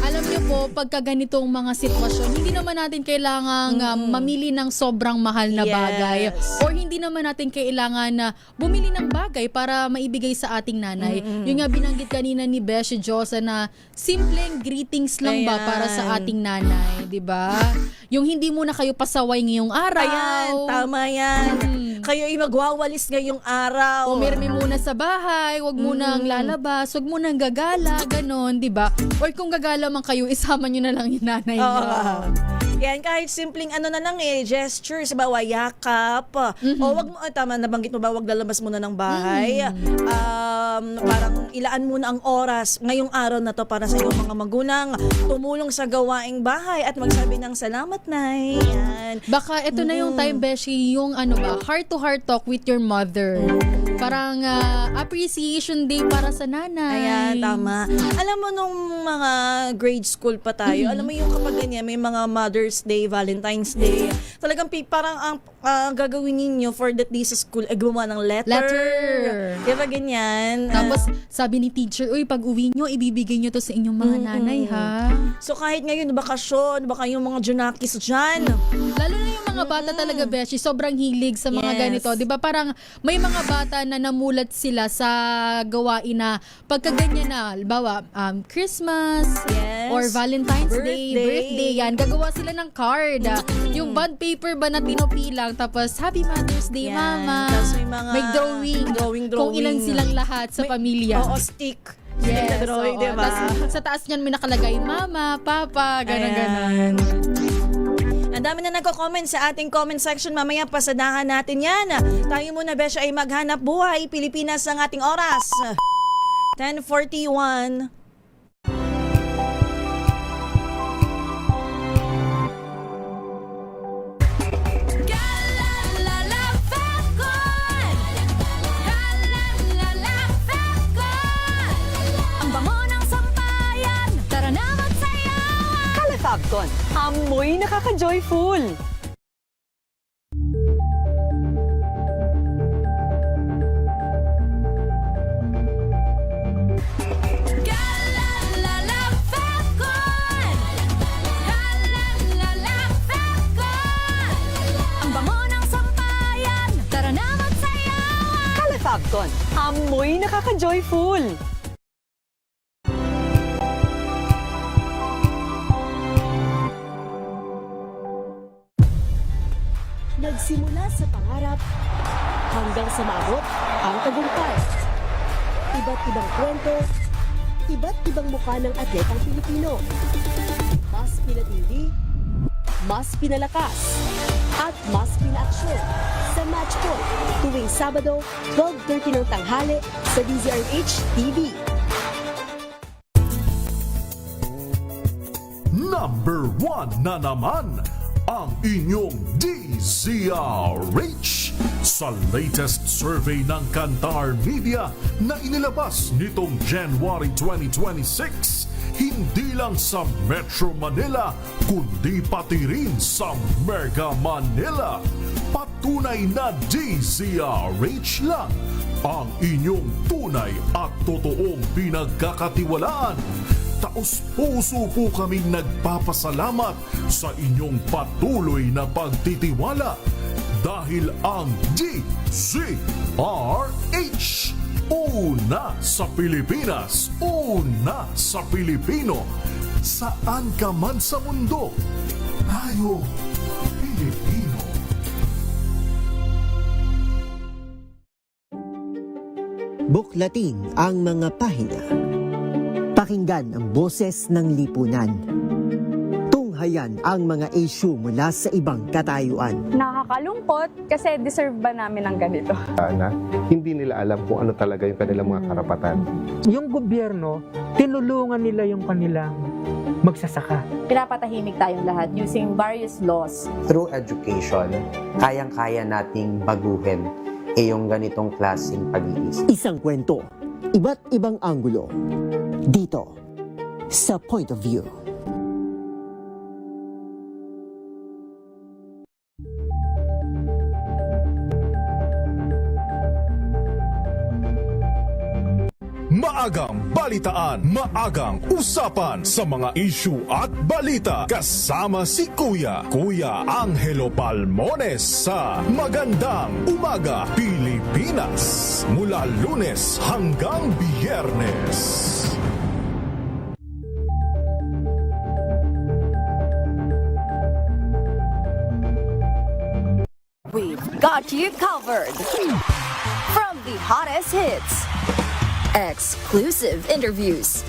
Alam niyo po, pagka ganitong mga sitwasyon, hindi naman natin kailangang mamili ng sobrang mahal na bagay. Or hindi naman natin kailangan na bumili ng bagay para maibigay sa ating nanay. Yung nga binanggit kanina ni Beshi Josa na simpleng greetings lang ba para sa ating nanay, di ba? Yung hindi muna kayo pasaway ngayong araw. Ayan, tama yan. Kayo ay magwawalis ngayong araw. Pumirmi muna sa bahay, wag munang lalabas, wag munang gagala, ganon, di ba? Or kung gagala man kayo, isama nyo na lang yung nanay niyo. Yan, kahit simpleng gestures, bawa yakap. O wag mo, tama, nabanggit mo ba, wag lalabas muna ng bahay. Parang ilaan muna ang oras ngayong araw na to para sa iyong mga magulang. Tumulong sa gawaing bahay at magsabi ng salamat, Nay. Yan. Baka ito na yung time, Beshi, yung heart-to-heart talk with your mother. Parang appreciation day para sa nanay. Ayan, tama. Alam mo, nung mga grade school pa tayo, alam mo yung kapag ganyan, may mga Mother's Day, Valentine's Day, talagang parang ang gagawin ninyo for that day sa school, gumawa ng letter. Diba ganyan? Tapos, sabi ni teacher, uy, pag uwi nyo, ibibigay nyo to sa inyong mga nanay, ha? So, kahit ngayon, bakasyon, baka yung mga junakis dyan. Lalo na yung mga bata talaga, Beshi, sobrang hilig sa mga ganito. Di ba parang may mga bata na namulat sila sa gawain na pagkaganyan na, halimbawa, Christmas, or Valentine's Day, birthday, yan, gagawa sila ng card. Yung bond paper ba na pinupilang, tapos Happy Mother's Day, Mama. Tapos may drawing. Kung ilan silang lahat sa pamilya. Oo, stick. Yes, drawing, oo. diba? Tapos, sa taas niyan may nakalagay, Mama, Papa, ganon. Ang dami na nagko-comment sa ating comment section. Mamaya pasadahan natin yan. Tayo muna, Besh, ay maghanap buhay. Pilipinas ang ating oras. 10:41. Fabcon, amoy nakaka-joyful. Ang bango ng sampayan, tara na magsayawan. Fabcon, amoy nakaka-joyful. Nagsimula sa pangarap hanggang sa maabot ang tagumpay. Iba't ibang kwento, iba't ibang mukha ng atletang Pilipino. Mas pinatindi, mas pinalakas, at mas pinaaksyon sa Match Point tuwing Sabado, 12:30 ng tanghali sa DZRH TV. Number 1 na naman ang inyong DZRH Sa latest survey ng Kantar Media na inilabas nitong January 2026, hindi lang sa Metro Manila, kundi pati rin sa Mega Manila. Patunay na DZRH lang ang inyong tunay at totoong pinagkakatiwalaan. Taos-puso po kaming nagpapasalamat sa inyong patuloy na pagtitiwala dahil ang DZRH, una sa Pilipinas, una sa Pilipino, saan ka man sa mundo, tayo Pilipino. Buklatin ang mga pahina. Pakinggan ang boses ng lipunan. Tunghayan ang mga issue mula sa ibang katayuan. Nakakalungkot kasi deserve ba namin ng ganito? Na hindi nila alam kung ano talaga yung kanilang mga karapatan. Yung gobyerno, tinulungan nila yung kanilang magsasaka. Pinapatahimik tayong lahat using various laws. Through education, kayang-kaya nating baguhin yung ganitong klaseng pag-iisip. Isang kwento, iba't ibang anggulo. Dito, sa Point of View. Maagang balitaan, maagang usapan sa mga issue at balita. Kasama si Kuya Angelo Palmones sa Magandang Umaga Pilipinas. Mula Lunes hanggang Biyernes. We've got you covered. From the hottest hits, exclusive interviews,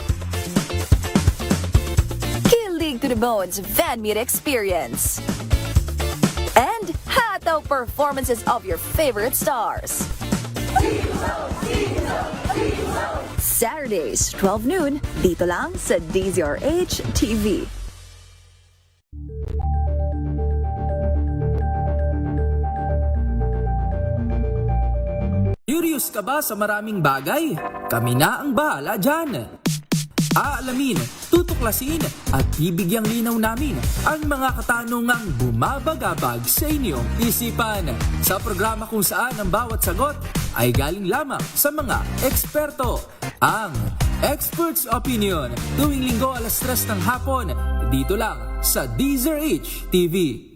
kilig to the bones fan meet experience, and hataw performances of your favorite stars. Saturdays, 12 noon, dito lang sa DZRH TV. Curious ka ba sa maraming bagay? Kami na ang bahala dyan. Aalamin, tutuklasin at bibigyang linaw namin ang mga katanungang bumabagabag sa inyong isipan. Sa programa kung saan ang bawat sagot ay galing lamang sa mga eksperto. Ang Expert's Opinion, tuwing linggo 3:00 ng hapon, dito lang sa DZRH TV.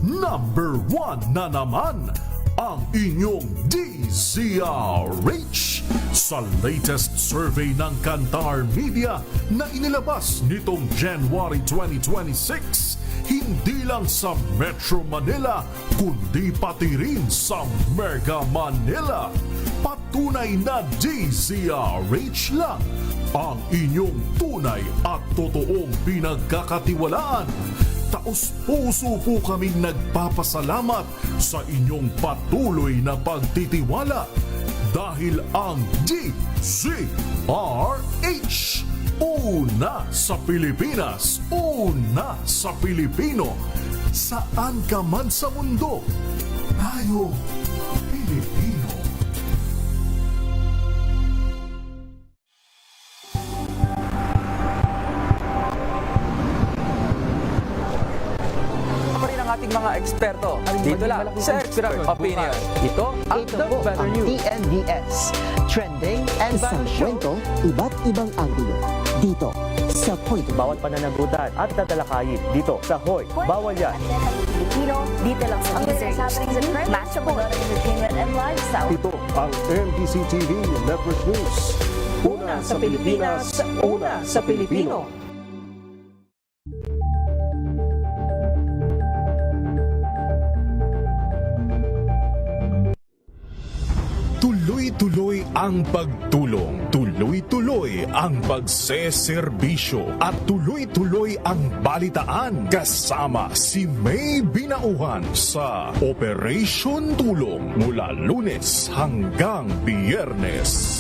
Number 1 na naman ang inyong DZRH sa latest survey ng Kantar Media na inilabas nitong January 2026. Hindi lang sa Metro Manila, kundi pati rin sa Mega Manila. Patunay na DZRH lang ang inyong tunay at totoong pinagkakatiwalaan. Taos-puso po kaming nagpapasalamat sa inyong patuloy na pagtitiwala dahil ang DZRH, una sa Pilipinas, una sa Pilipino, saan ka man sa mundo, tayo Pilipino. Ating mga eksperto. Dito lang sa Expert Opinion. Ito ang Better News. TNVS. Trending and Isang kwento, iba't ibang anggulo. Dito, sa Point of View. Bawat pananagutan at tatalakayin dito sa Hoy. Bawal yan. Pilipino, dito lang sa DZRH TV. Matchable entertainment and lifestyle. Ito ang MBC TV Network News. Una sa Pilipinas, una sa Pilipino. Tuloy-tuloy ang pagtulong, tuloy-tuloy ang pagseserbisyo at tuloy-tuloy ang balitaan kasama si May Binauhan sa Operation Tulong mula Lunes hanggang Biyernes.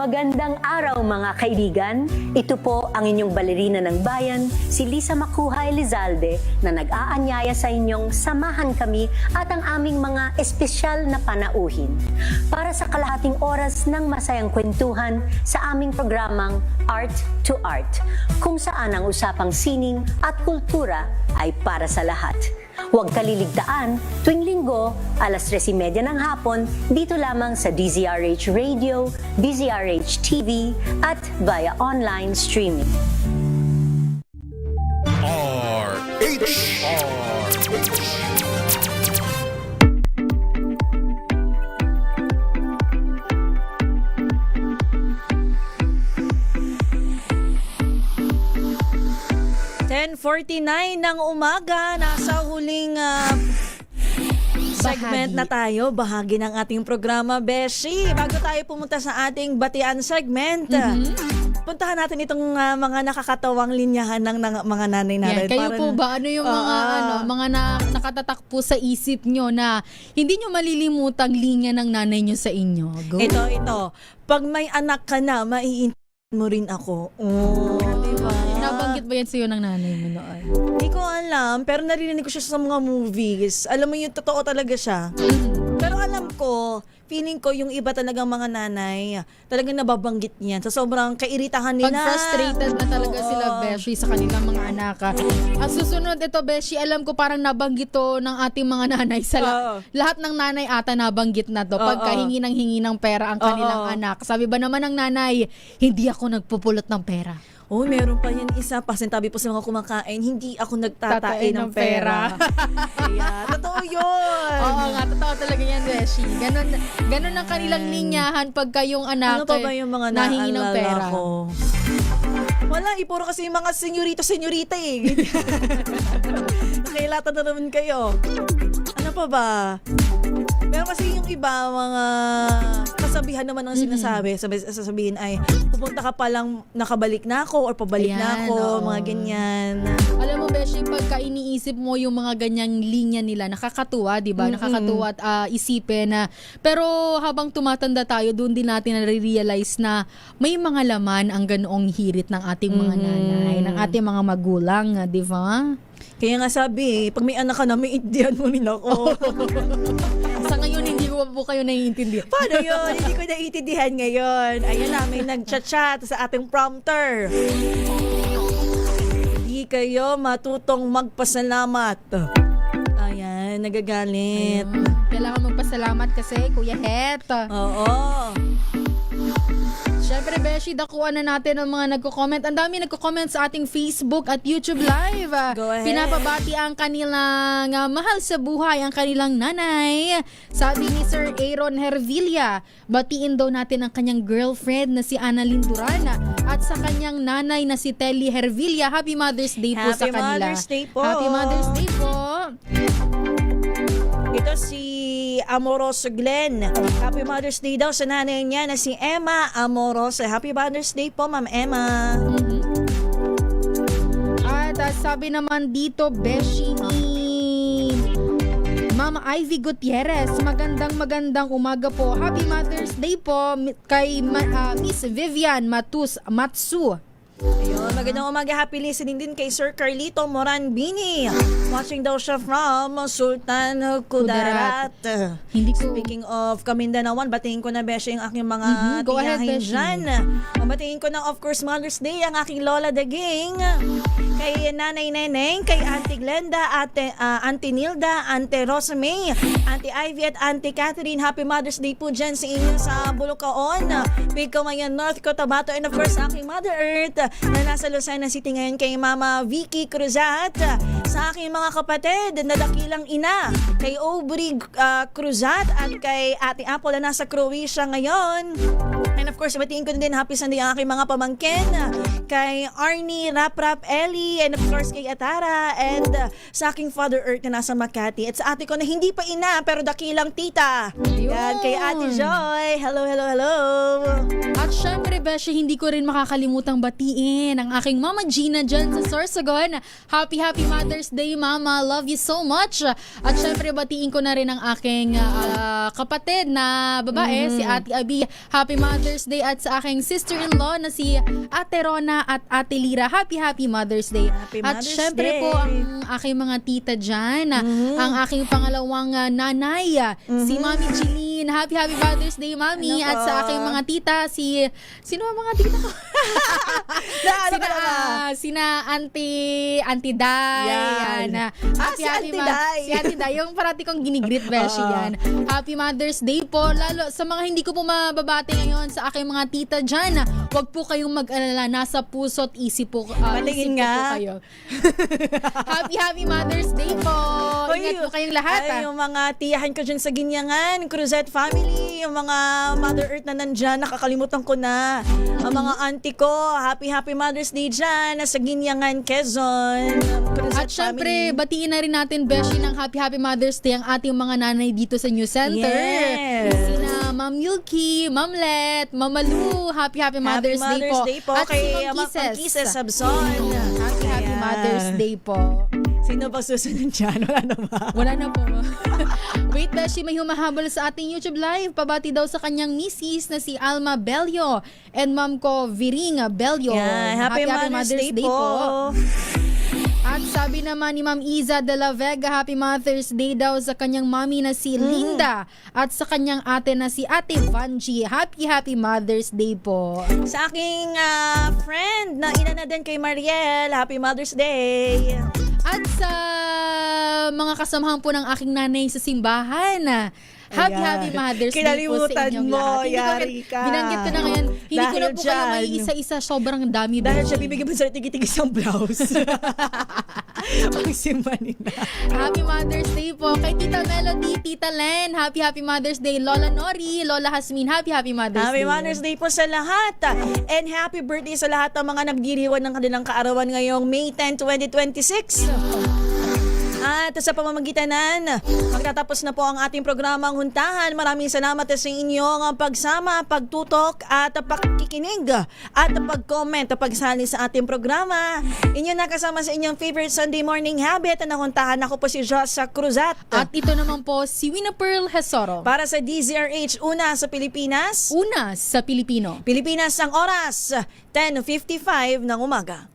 Magandang araw mga kaibigan. Ito po ang inyong balerina ng bayan, si Lisa Makuha Elizalde, na nag-aanyaya sa inyong samahan kami at ang aming mga espesyal na panauhin para sa kalahating oras ng masayang kwentuhan sa aming programang Art to Art, kung saan ang usapang sining at kultura ay para sa lahat. Huwag kaliligtaan, tuwing linggo, alas 3:30 ng hapon, dito lamang sa DZRH Radio, DZRH TV, at via online streaming. (10:49) ng umaga, nasa huling segment na tayo, bahagi ng ating programa, Beshi. Bago tayo pumunta sa ating batian segment, puntahan natin itong mga nakakatawang linyahan ng mga nanay natin. Kayo po ba, ano yung mga nakatatak po sa isip nyo na hindi nyo malilimutang linya ng nanay nyo sa inyo? Go. Ito. Pag may anak ka na, maiintindihan mo rin ako. Diba? Nabanggit ba yan sa'yo ng nanay mo noon? Hindi ko alam, pero narinig ko siya sa mga movies. Alam mo yung totoo talaga siya. Pero alam ko, feeling ko yung iba talagang mga nanay, talagang nababanggit niyan. Sa sobrang kairitahan nila. Pag frustrated na talaga sila, Beshi, sa kanilang mga anak. Ang susunod ito, Beshi, alam ko parang nabanggit to ng ating mga nanay. Lahat ng nanay ata nabanggit na to. Pagka hingi ng pera ang kanilang anak. Sabi ba naman ng nanay, hindi ako nagpupulot ng pera. Oh, meron pa yan isa. Pasintabi po sa mga kumakain, hindi ako nagtatae ng pera. Kaya, totoo yun. Oo nga, totoo talaga yan, Beshi. Ganon ang kanilang linyahan pagka yung anak ano pa ba yung mga nahingi ng pera? Ko? Wala, puro kasi yung mga senyorita eh. Nakailata na naman kayo. Ano pa ba? Pero kasi yung iba, mga kasabihan naman ang sinasabi. Sasabihin ay, pupunta ka palang nakabalik na ako or pabalik na ako, mga ganyan. Alam mo, Beshi, pagka iniisip mo yung mga ganyang linya nila, nakakatuwa, di ba? Nakakatuwa at isipin na. Pero habang tumatanda tayo, doon din natin na-realize na may mga laman ang ganoong hirit ng ating mga nanay, ng ating mga magulang, di ba? Kaya nga sabi, pag may anak ka na, may indian mo rin ako. Sa ngayon, hindi ko po kayo naiintindihan. Paano yun? Hindi ko naiintindihan ngayon. Ayan na, may nag-chat sa ating prompter. Hindi kayo matutong magpasalamat. Ayan, nagagalit. Kailangan magpasalamat kasi, Kuya Het. Oo. Syempre, Beshi, dakuan na natin ang mga nagko-comment. Ang dami nagko-comment sa ating Facebook at YouTube Live. Go ahead. Pinapabati ang kanilang mahal sa buhay, ang kanilang nanay. Sabi ni Sir Aaron Hervilla, batiin daw natin ang kanyang girlfriend na si Annalyn Duran at sa kanyang nanay na si Telly Hervilla. Happy Mother's Day po sa kanila. Happy Mother's Day po. Happy Mother's Day po. Ito si Amoroso Glenn. Happy Mother's Day daw sa nanay niya na si Emma Amoroso. Happy Mother's Day po, Ma'am Emma. At sabi naman dito, Beshi, ni Mama Ivy Gutierrez, magandang umaga po. Happy Mother's Day po kay Miss Vivian Matsu. Ayun, magandang umaga. Happy listening din kay Sir Carlito Moranbini. Watching daw siya from Sultan Kudarat. Speaking of Kamindanawan, batiin ko na, Beshi, yung aking mga tiyahin dyan. Batiin ko na, of course, Mother's Day, ang aking Lola Daging. Kay Nanay Neneng, kay Auntie Glenda, Auntie Nilda, Auntie Rosamay, Auntie Ivy at Auntie Catherine. Happy Mother's Day po dyan sa inyo sa Bulucaon, Bigkamayan, North Cotabato, and of course, aking Mother Earth na nasa Lucena City ngayon, kay Mama Vicky Cruzat, sa aking mga kapatid na dakilang ina, kay Aubrey Cruzat at kay Ate Apple na nasa Croatia ngayon. And of course, batiin ko din Happy Sunday ang aking mga pamangkin, kay Arnie Rap Ellie, and of course kay Atara, and sa aking Father Earth na nasa Makati, at sa ate ko na hindi pa ina pero dakilang tita. Yan, kay Ate Joy. Hello. At syempre, Beshi, hindi ko rin makakalimutang batiin ang aking Mama Gina dyan sa Sorsogon. Happy Mother's Day, Mama. Love you so much. At syempre, batiin ko na rin ang aking kapatid na babae, si Ate Abi. Happy Mother's Mother's Day at sa aking sister-in-law na si Ate Rona at Ate Lira. Happy Mother's Day. Happy At Mother's syempre Day. po ang aking mga tita dyan, ang aking pangalawang nanay, si Mami Jeline. Happy Mother's Day, Mami. Ano At po? sa aking mga tita, sino ang mga tita ko? Sina Auntie Day. Yan. Happy si Auntie Day. Si Auntie Day, yung parati kong ginigrit, Beshi, yan. Happy Mother's Day po. Lalo sa mga hindi ko po mababati ngayon sa aking mga tita dyan, wag po kayong mag-alala. Nasa puso at isip po, Patingin isip po nga. kayo. Happy Mother's Day po. Ingat po kayong lahat. Ay, yung mga tiyahan ko dyan sa Ginyangan, Cruzette family, yung mga Mother Earth na nandyan, nakakalimutan ko na. Ang mga auntie ko, happy Mother's Day dyan, sa Ginyangan, Quezon. Cruzette At syempre, family. batiin na rin natin, Beshi, ng Happy Mother's Day ang ating mga nanay dito sa New Center. Yes. Sina Ma'am Yulki, Ma'am Let, Mama Lu, Happy Mother's Day po. po At si kay Ma'am Ma'am Kisses. Kisses Sabson. Happy Ayan. Mother's Day po. Sino ba susunod dyan? Wala na ba? Wala na po. Wait, Beshi, may humahabol sa ating YouTube live. Pabati daw sa kanyang misis na si Alma Bello and ma'am ko Viringa Bello. Yan. Happy Mother's Day po. At sabi naman ni Ma'am Iza de la Vega, Happy Mother's Day daw sa kanyang mami na si Linda at sa kanyang ate na si Ate Vanji. Happy Mother's Day po. Sa aking friend na ina na din kay Mariel, Happy Mother's Day. At sa mga kasamahan po ng aking nanay sa simbahan, Happy Mother's Day po sa Kinalimutan inyong mo, lahat. yari ka. Binanggit ko na ngayon. Hindi ko Dahil na po kayo dyan. may isa-isa. Sobrang dami. Dahil Beshi. siya bibigyan mo sa tigit-tigis ang blouse. Ang simba nila. Happy Mother's Day po kay Tita Melody, Tita Len. Happy Mother's Day. Lola Nori, Lola Hasmin. Happy Mother's Day. Happy Mother's Day po sa lahat. And happy birthday sa lahat ng mga nagdiriwan ng kanilang kaarawan ngayong May 10, 2026. At sa pamamagitan magtatapos na po ang ating programang Huntahan. Maraming salamat sa inyong pagsama, pagtutok at pakikinig at pag-comment at pagsali sa ating programa. Inyo nakasama sa inyong favorite Sunday morning habit na Huntahan. Ako po si Josa Cruzat. At ito naman po si Wina Pearl Hesoro. Para sa DZRH, una sa Pilipinas. Una sa Pilipino. Pilipinas ang oras, 10:55 ng umaga.